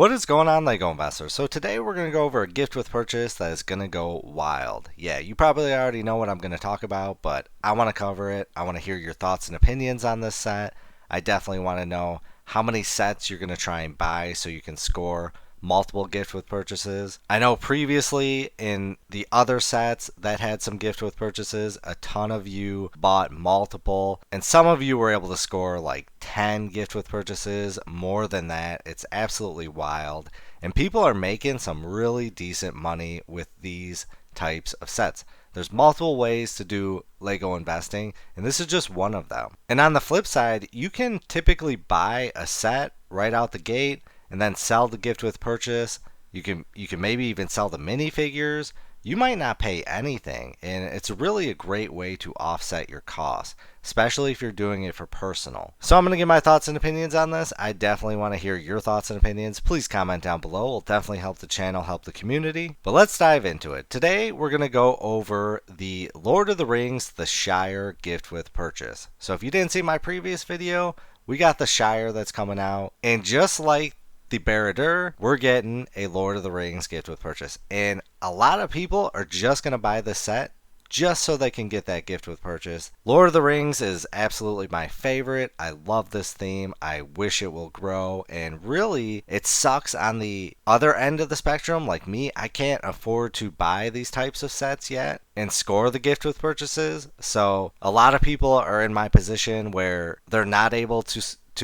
What is going on, Lego investors? So today we're going to go over a gift with purchase that is going to go wild. Yeah, you probably already know what I'm going to talk about, but I want to cover it. I want to hear your thoughts and opinions on this set. I definitely want to know how many sets you're going to try and buy so you can score multiple gift with purchases. I know previously in the other sets that had some gift with purchases, a ton of you bought multiple, and some of you were able to score like 10 gift with purchases, more than that. It's absolutely wild, and people are making some really decent money with these types of sets. There's multiple ways to do Lego investing, and this is just one of them. And on the flip side, you can typically buy a set right out the gate and then sell the gift with purchase. You can maybe even sell the minifigures. You might not pay anything, and it's really a great way to offset your costs, especially if you're doing it for personal. So I'm going to give my thoughts and opinions on this. I definitely want to hear your thoughts and opinions. Please comment down below. It'll definitely help the channel, help the community. But let's dive into it. Today we're going to go over the Lord of the Rings, the Shire gift with purchase. So if you didn't see my previous video, we got the Shire that's coming out, and just like the Barad-dûr, we're getting a Lord of the Rings gift with purchase. And a lot of people are just going to buy this set just so they can get that gift with purchase. Lord of the Rings is absolutely my favorite. I love this theme. I wish it will grow. And really, it sucks on the other end of the spectrum. Like me, I can't afford to buy these types of sets yet and score the gift with purchases. So a lot of people are in my position where they're not able to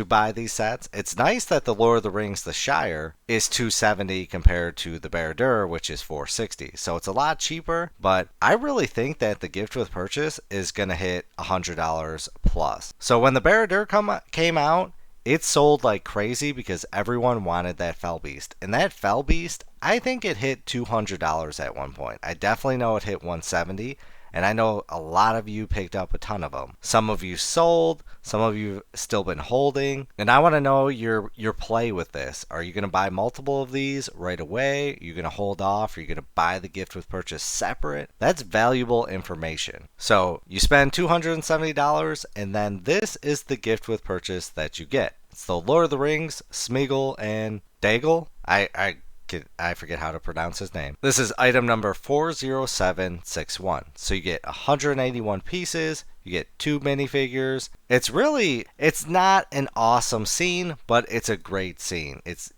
buy these sets. It's nice that the Lord of the Rings, the Shire, is $270 compared to the Barad-dûr, which is $460. So it's a lot cheaper, but I really think that the gift with purchase is going to hit $100 plus. So when the Barad-dûr came out, it sold like crazy because everyone wanted that Fellbeast. And that Fellbeast, I think it hit $200 at one point. I definitely know it hit $170. And I know a lot of you picked up a ton of them. Some of you sold, some of you still been holding. And I want to know your play with this. Are you going to buy multiple of these right away? Are you going to hold off? Are you going to buy the gift with purchase separate? That's valuable information. So you spend $270, and then this is the gift with purchase that you get. It's the Lord of the Rings, Smeagol and Deagol. I forget how to pronounce his name. This is item number 40761. So you get 181 pieces, you get 2 minifigures. It's not an awesome scene, but it's a great scene. It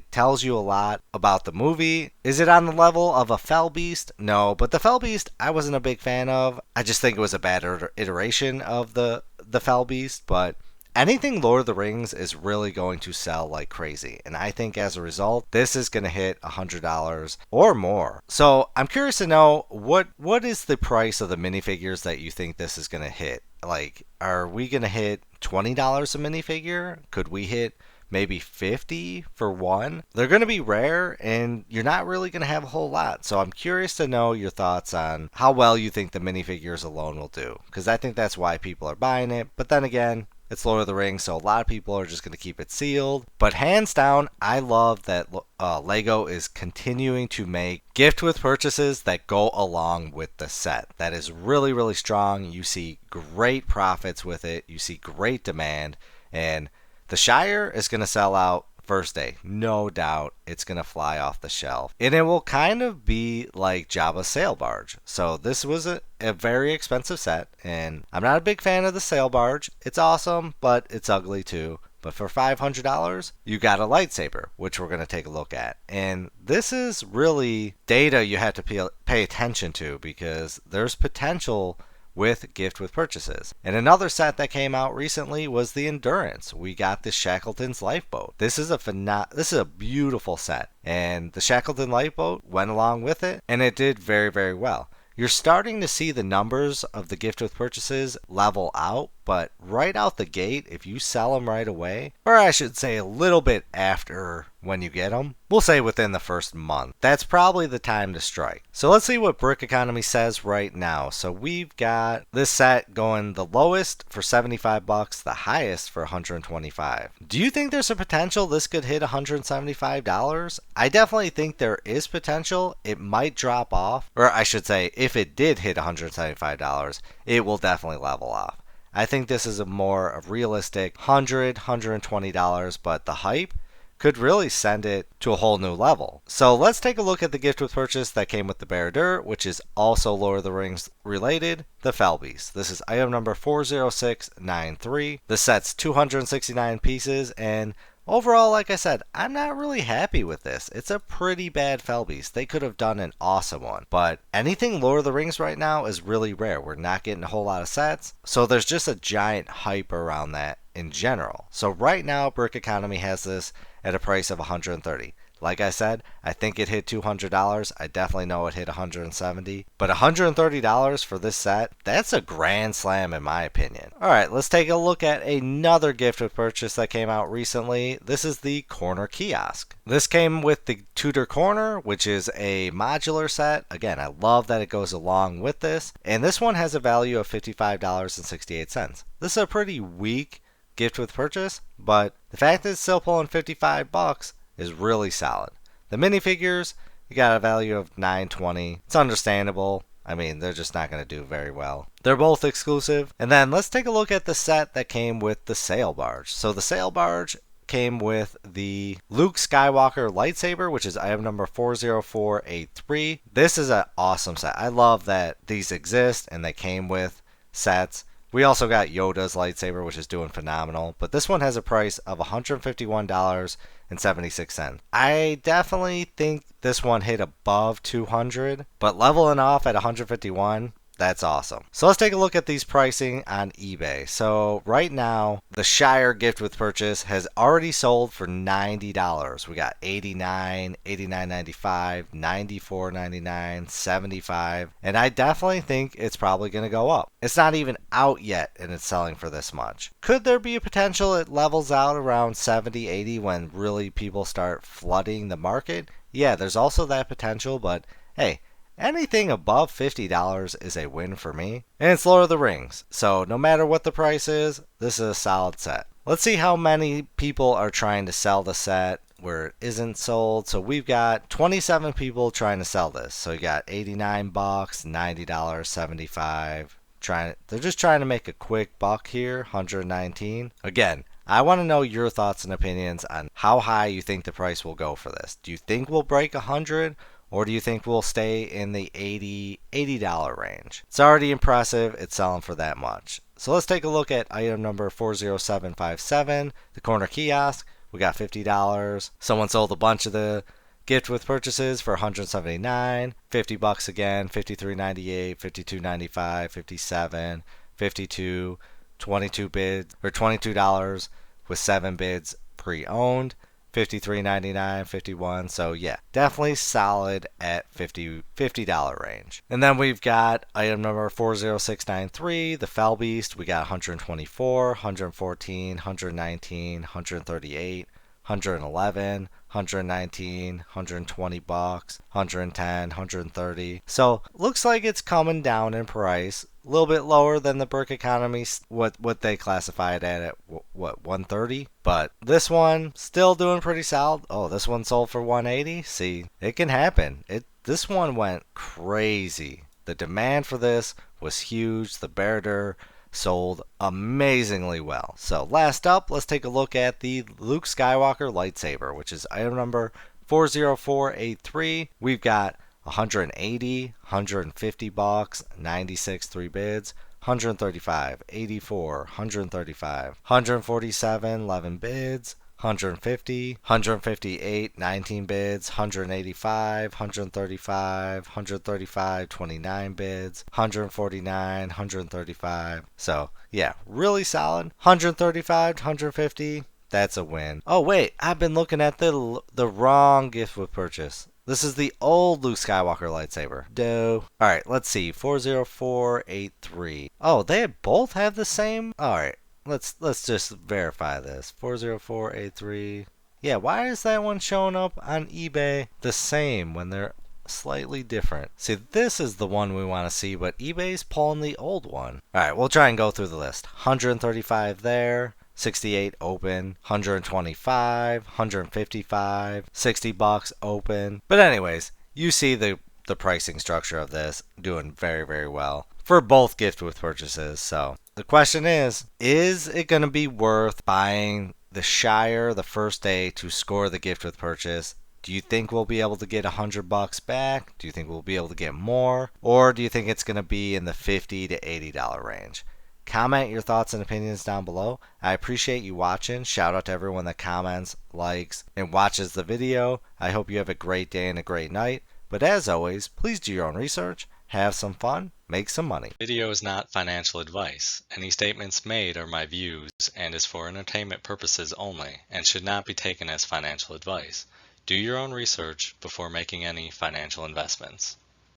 tells you a lot about the movie. Is it on the level of a Fellbeast? No, but the Fellbeast I wasn't a big fan of. I just think it was a bad iteration of the Fellbeast, but anything Lord of the Rings is really going to sell like crazy. And I think as a result, this is going to hit $100 or more. So I'm curious to know what is the price of the minifigures that you think this is going to hit? Like, are we going to hit $20 a minifigure? Could we hit maybe $50 for one? They're going to be rare, and you're not really going to have a whole lot. So I'm curious to know your thoughts on how well you think the minifigures alone will do, because I think that's why people are buying it. But then again, it's Lord of the Rings, so a lot of people are just going to keep it sealed. But hands down, I love that Lego is continuing to make gift with purchases that go along with the set. That is really, really strong. You see great profits with it. You see great demand. And the Shire is going to sell out first day. No doubt it's going to fly off the shelf. And it will kind of be like Jabba's sail barge. So this was a very expensive set, and I'm not a big fan of the sail barge. It's awesome, but it's ugly too. But for $500, you got a lightsaber, which we're going to take a look at. And this is really data you have to pay attention to, because there's potential with gift with purchases. And another set that came out recently was the Endurance. We got the Shackleton's Lifeboat. This is a beautiful set, and the Shackleton Lifeboat went along with it, and it did very, very well. You're starting to see the numbers of the gift with purchases level out, but right out the gate, if you sell them right away, or I should say a little bit after when you get them, we'll say within the first month, that's probably the time to strike. So let's see what Brick Economy says right now. So we've got this set going the lowest for $75, the highest for $125. Do you think there's a potential this could hit $175? I definitely think there is potential. It might drop off, or I should say, if it did hit $175, it will definitely level off. I think this is a more realistic $100, $120, but the hype could really send it to a whole new level. So let's take a look at the gift with purchase that came with the Bear Dirt, which is also Lord of the Rings related, the Fellbeast. This is item number 40693. The set's 269 pieces, and overall, like I said, I'm not really happy with this. It's a pretty bad Fellbeast. They could have done an awesome one. But anything Lord of the Rings right now is really rare. We're not getting a whole lot of sets. So there's just a giant hype around that in general. So right now, Brick Economy has this at a price of $130. Like I said, I think it hit $200. I definitely know it hit $170. But $130 for this set, that's a grand slam in my opinion. Alright, let's take a look at another gift with purchase that came out recently. This is the Corner Kiosk. This came with the Tudor Corner, which is a modular set. Again, I love that it goes along with this. And this one has a value of $55.68. This is a pretty weak gift with purchase, but the fact that it's still pulling $55 is really solid. The minifigures, you got a value of $9.20. It's understandable. I mean, they're just not going to do very well. They're both exclusive. And then let's take a look at the set that came with the Sail Barge. So the Sail Barge came with the Luke Skywalker Lightsaber, which is item number 40483. This is an awesome set. I love that these exist and they came with sets. We also got Yoda's lightsaber, which is doing phenomenal, but this one has a price of $151.76. I definitely think this one hit above 200, but leveling off at 151, that's awesome. So let's take a look at these pricing on eBay. So right now, the Shire gift with purchase has already sold for $90. We got $89, $89.95, $94.99, $75, and I definitely think it's probably going to go up. It's not even out yet and it's selling for this much. Could there be a potential it levels out around 70, 80 when really people start flooding the market? Yeah, there's also that potential, but hey, anything above $50 is a win for me. And it's Lord of the Rings, so no matter what the price is, this is a solid set. Let's see how many people are trying to sell the set where it isn't sold. So we've got 27 people trying to sell this. So you got $89, $90, $75. They're just trying to make a quick buck here, $119. Again, I want to know your thoughts and opinions on how high you think the price will go for this. Do you think we'll break $100? Or do you think we'll stay in the $80 range? It's already impressive. It's selling for that much. So let's take a look at item number 40757, the Corner Kiosk. We got $50. Someone sold a bunch of the gift with purchases for $179. $50 again, $53.98, $52.95, $57, $52, 22 bids, or $22 with 7 bids pre-owned. $53.99, $51. So yeah, definitely solid at $50 range. And then we've got item number 40693, the Fellbeast. We got 124, 114, 119, 138, 111, 119, $120, 110, 130. So looks like it's coming down in price. A little bit lower than the Brick Economy, what they classified at what, 130? But this one still doing pretty solid. Oh, this one sold for 180. See, it can happen. This one went crazy. The demand for this was huge. The Bear Dirt sold amazingly well. So last up, let's take a look at the Luke Skywalker Lightsaber, which is item number 40483. We've got 180, 150 bucks, 96 3 bids, 135, 84, 135, 147, 11 bids, 150, 158, 19 bids, 185, 135, 135, 29 bids, 149, 135. So yeah, really solid. 135, 150. That's a win. Oh wait, I've been looking at the wrong gift with purchase. This is the old Luke Skywalker lightsaber. Doe. Alright, let's see. 40483. Oh, they both have the same? Alright, let's just verify this. 40483. Yeah, why is that one showing up on eBay the same when they're slightly different? See, this is the one we want to see, but eBay's pulling the old one. Alright, we'll try and go through the list. 135 there. 68 open, 125, 155, 60 bucks open. But anyways, you see the pricing structure of this doing very, very well for both gift with purchases. So the question is it going to be worth buying the Shire the first day to score the gift with purchase, do you think we'll be able to get $100 back? Do you think we'll be able to get more? Or do you think it's going to be in the $50 to $80 range? Comment your thoughts and opinions down below. I appreciate you watching. Shout out to everyone that comments, likes, and watches the video. I hope you have a great day and a great night. But as always, please do your own research, have some fun, make some money. Video is not financial advice. Any statements made are my views and is for entertainment purposes only and should not be taken as financial advice. Do your own research before making any financial investments.